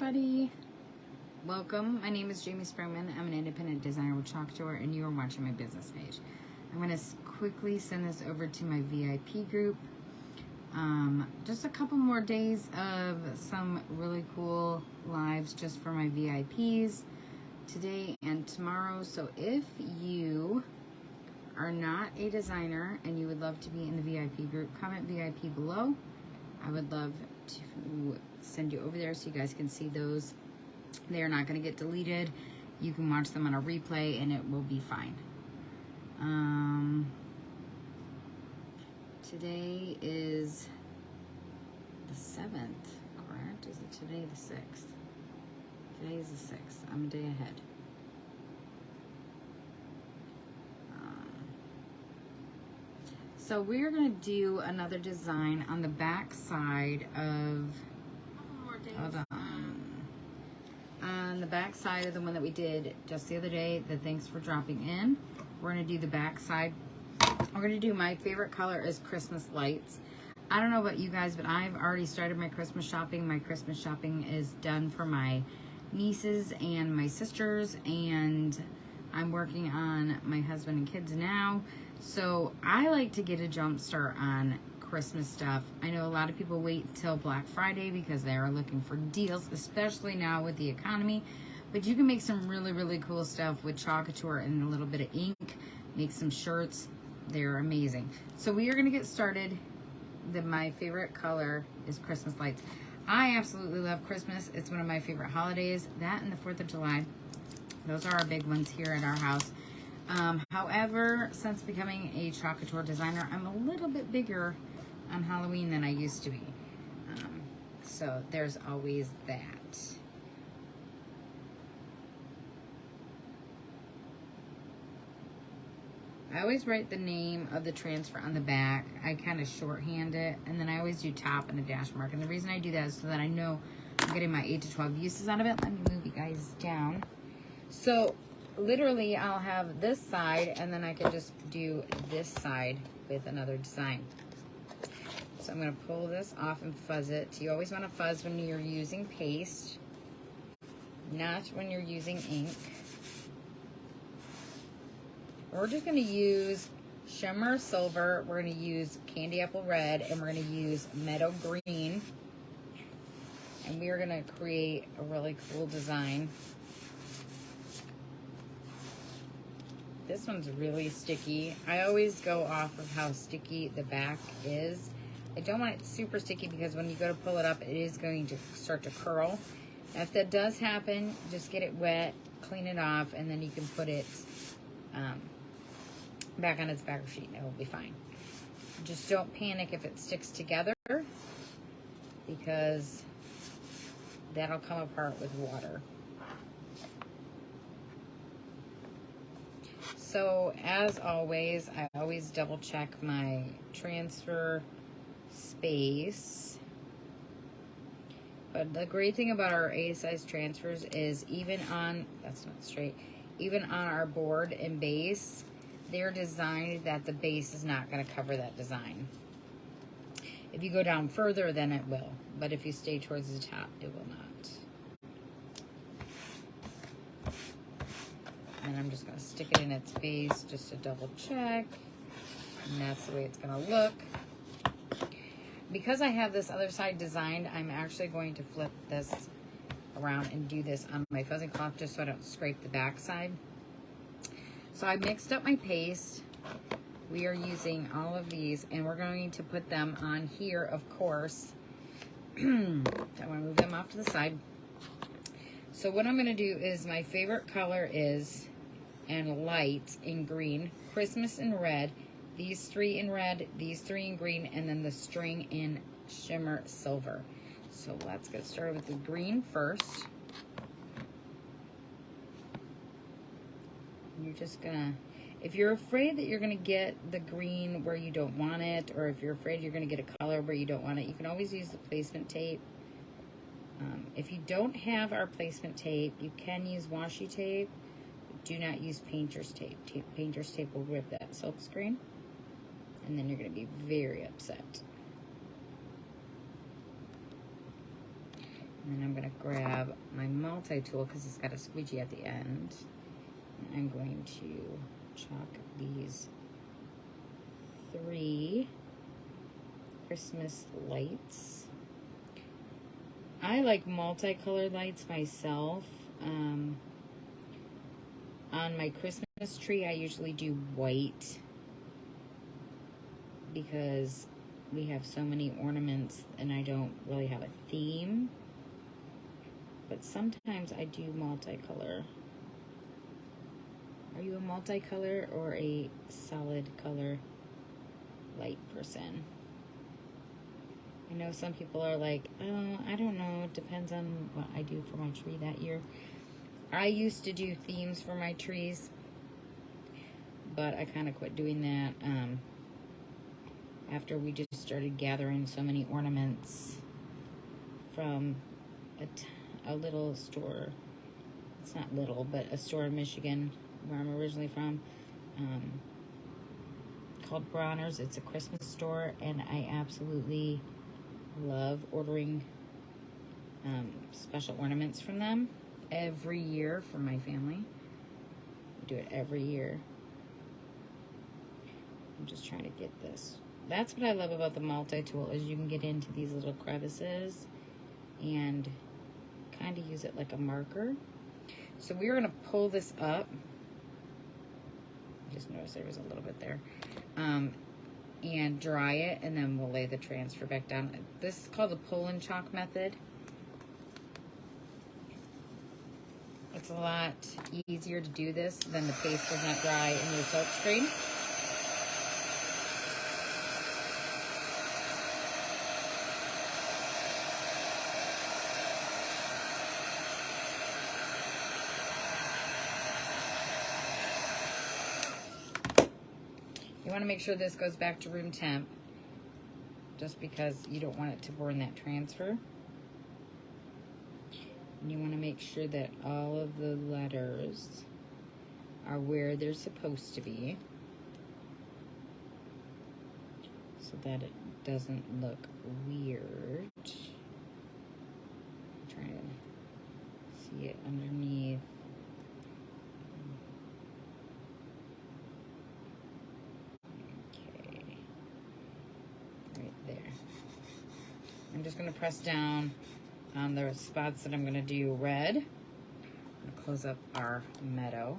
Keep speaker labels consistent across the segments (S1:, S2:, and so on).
S1: everybody. Welcome. My name is Jamie Springman. I'm an independent designer with Couture, and you are watching my business page. I'm going to quickly send this over to my VIP group. Just a couple more days of some really cool lives just for my VIPs today and tomorrow. So if you are not a designer and you would love to be in the VIP group, comment VIP below. I would love to send you over there so you guys can see those. They are not going to get deleted. You can watch them on a replay and it will be fine. Today is the 7th, correct? Is it today the 6th? Today is the 6th. I'm a day ahead. So we're going to do another design on the back side of, on the back side of the one that we did just the other day, the thanks for dropping in. We're going to do the back side. We're going to do my favorite color is Christmas lights. I don't know about you guys, but I've already started my Christmas shopping. My Christmas shopping is done for my nieces and my sisters, and I'm working on my husband and kids now. So I like to get a jump start on Christmas stuff. I know a lot of people wait till Black Friday because they are looking for deals, especially now with the economy. But you can make some really, really cool stuff with Couture and a little bit of ink. Make some shirts. They're amazing. So we are going to get started. My favorite color is Christmas lights. I absolutely love Christmas. It's one of my favorite holidays. That and the 4th of July. Those are our big ones here at our house. However, since becoming a Couture designer, I'm a little bit bigger on Halloween than I used to be. So there's always that. I always write the name of the transfer on the back. I kind of shorthand it, and then I always do top and a dash mark. And the reason I do that is so that I know I'm getting my 8 to 12 uses out of it. Let me move you guys down. So literally I'll have this side, and then I can just do this side with another design. So I'm going to pull this off and fuzz it. You always want to fuzz when you're using paste, not when you're using ink. We're just going to use shimmer silver, we're going to use candy apple red, and we're going to use meadow green. And we are going to create a really cool design. This one's really sticky. I always go off of how sticky the back is. I don't want it super sticky because when you go to pull it up, it is going to start to curl. Now, if that does happen, just get it wet, clean it off, and then you can put it back on its backer sheet and it will be fine. Just don't panic if it sticks together because that'll come apart with water. So as always, I always double check my transfer space. But the great thing about our A size transfers is even on, that's not straight, even on our board and base, they're designed that the base is not going to cover that design. If you go down further, then it will. But if you stay towards the top, it will not. And I'm just going to stick it in its base just to double check. And that's the way it's going to look. Because I have this other side designed, I'm actually going to flip this around and do this on my fuzzing cloth just so I don't scrape the back side. So I mixed up my paste. We are using all of these and we're going to put them on here, of course. I want to move them off to the side. So what I'm going to do is my favorite color is, and lights in green, Christmas in red, these 3 in red, these 3 in green, and then the string in shimmer silver. So let's get started with the green first. You're just gonna, if you're afraid that you're gonna get the green where you don't want it, or if you're afraid you're gonna get a color where you don't want it, you can always use the placement tape. If you don't have our placement tape, you can use washi tape. Do not use painter's tape. Painter's tape will rip that silk screen, and then you're gonna be very upset. And I'm going to grab my multi-tool because it's got a squeegee at the end. And I'm going to chalk these 3 Christmas lights. I like multicolored lights myself. On my Christmas tree, I usually do white because we have so many ornaments and I don't really have a theme. But sometimes I do multicolor. Are you a multicolor or a solid color light person? I know some people are like, oh, I don't know. It depends on what I do for my tree that year. I used to do themes for my trees, but I kind of quit doing that after we just started gathering so many ornaments from a little store. It's not little, but a store in Michigan where I'm originally from, called Bronner's. It's a Christmas store, and I absolutely love ordering special ornaments from them every year for my family. I do it every year. I'm just trying to get this. That's what I love about the multi-tool is you can get into these little crevices and kind of use it like a marker. So we're going to pull this up. I just noticed there was a little bit there. And dry it, and then we'll lay the transfer back down. This is called the pull and chalk method. It's a lot easier to do this than the paste does not dry in your silk screen. You want to make sure this goes back to room temp, just because you don't want it to burn that transfer. And you want to make sure that all of the letters are where they're supposed to be, so that it doesn't look weird. I'm trying to see it underneath. I'm just going to press down on the spots that I'm going to do red. I'm going to close up our meadow.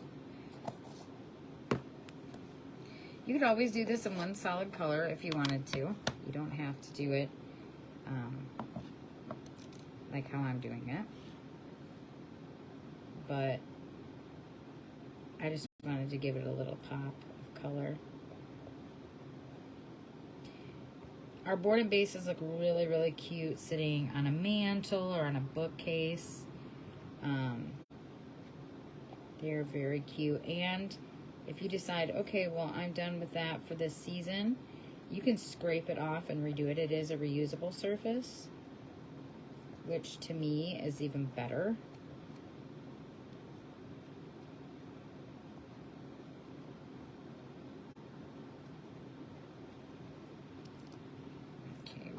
S1: You could always do this in one solid color if you wanted to. You don't have to do it like how I'm doing it. But I just wanted to give it a little pop of color. Our board and bases look really, really cute sitting on a mantle or on a bookcase. They're very cute. And if you decide, okay, well, I'm done with that for this season, you can scrape it off and redo it. It is a reusable surface, which to me is even better.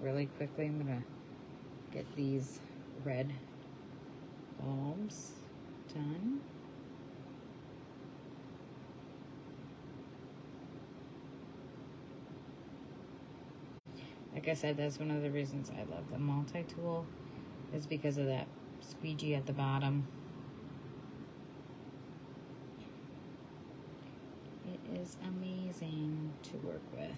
S1: Really quickly, I'm gonna get these red bulbs done. Like I said, that's one of the reasons I love the multi-tool, is because of that squeegee at the bottom. It is amazing to work with.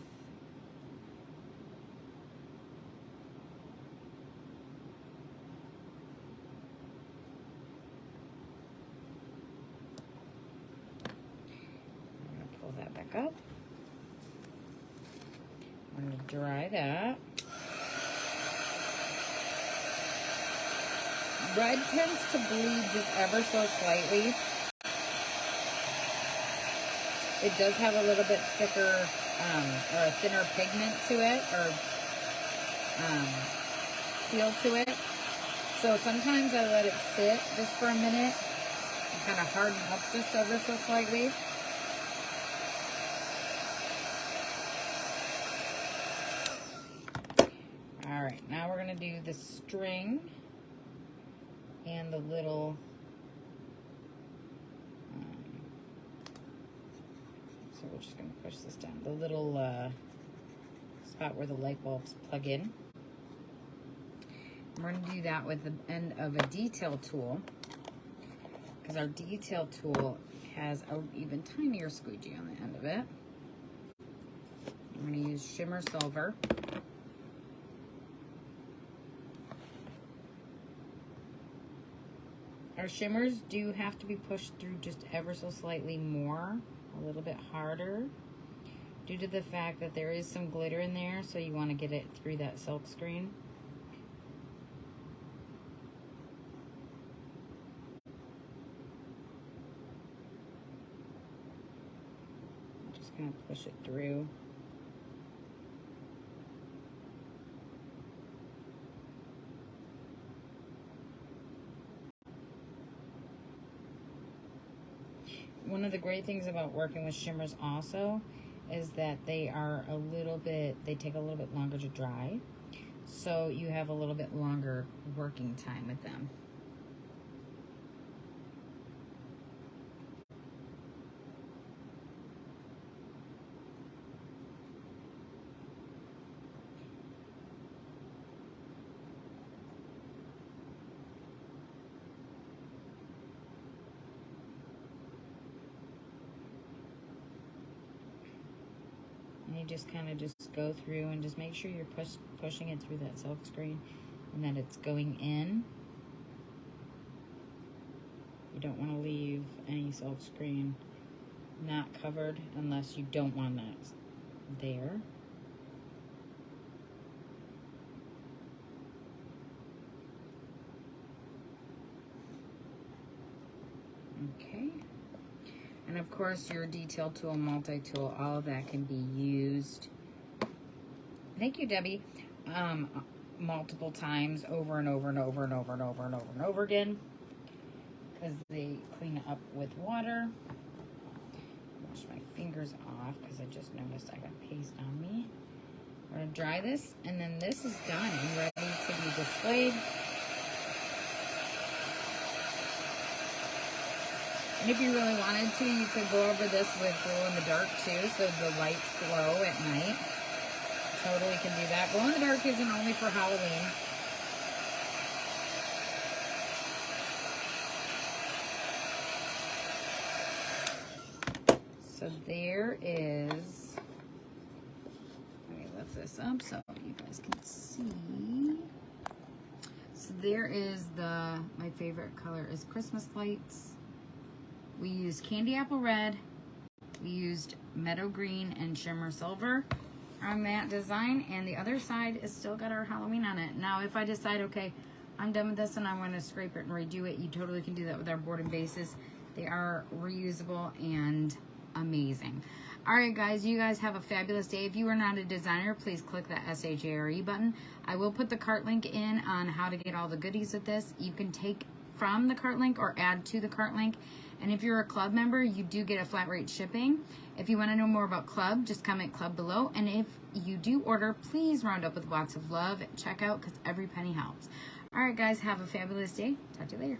S1: Up. I'm going to dry that. Red tends to bleed just ever so slightly. It does have a little bit thicker or a thinner pigment to it, or feel to it. So sometimes I let it sit just for a minute and kind of harden up just ever so slightly. All right, now we're going to do the string. and the little, so we're just going to push this down, the little spot where the light bulbs plug in. We're going to do that with the end of a detail tool, because our detail tool has an even tinier squeegee on the end of it. I'm going to use Shimmer Silver. Our shimmers do have to be pushed through just ever so slightly more, a little bit harder, due to the fact that there is some glitter in there, so you want to get it through that silk screen. I'm just going to push it through. One of the great things about working with shimmers also is that they are they take a little bit longer to dry. So you have a little bit longer working time with them. And you just kind of just go through and just make sure you're pushing it through that silk screen and that it's going in. You don't want to leave any silk screen not covered unless you don't want that there. Okay. And of course, your detail tool, multi-tool, all of that can be used. Thank you, Debbie. Multiple times, over and over and over and over and over and over and over again, because they clean up with water. Wash my fingers off because I just noticed I got paste on me. We're gonna dry this, and then this is done and ready to be displayed. And if you really wanted to, you could go over this with glow in the dark too, so the lights glow at night. Totally can do that. Glow in the dark isn't only for Halloween. So there is, let me lift this up so you guys can see. So there is my favorite color is Christmas lights. We used candy apple red, we used meadow green and shimmer silver on that design, and the other side is still got our Halloween on it. Now if I decide, okay, I'm done with this and I want to scrape it and redo it, you totally can do that with our board and bases. They are reusable and amazing. All right, guys, you guys have a fabulous day. If you are not a designer, please click that SHARE button. I will put the cart link in on how to get all the goodies with this. You can take from the cart link or add to the cart link. And if you're a club member, you do get a flat rate shipping. If you want to know more about club, just comment club below. And if you do order, please round up with lots of love at checkout because every penny helps. All right, guys, have a fabulous day. Talk to you later.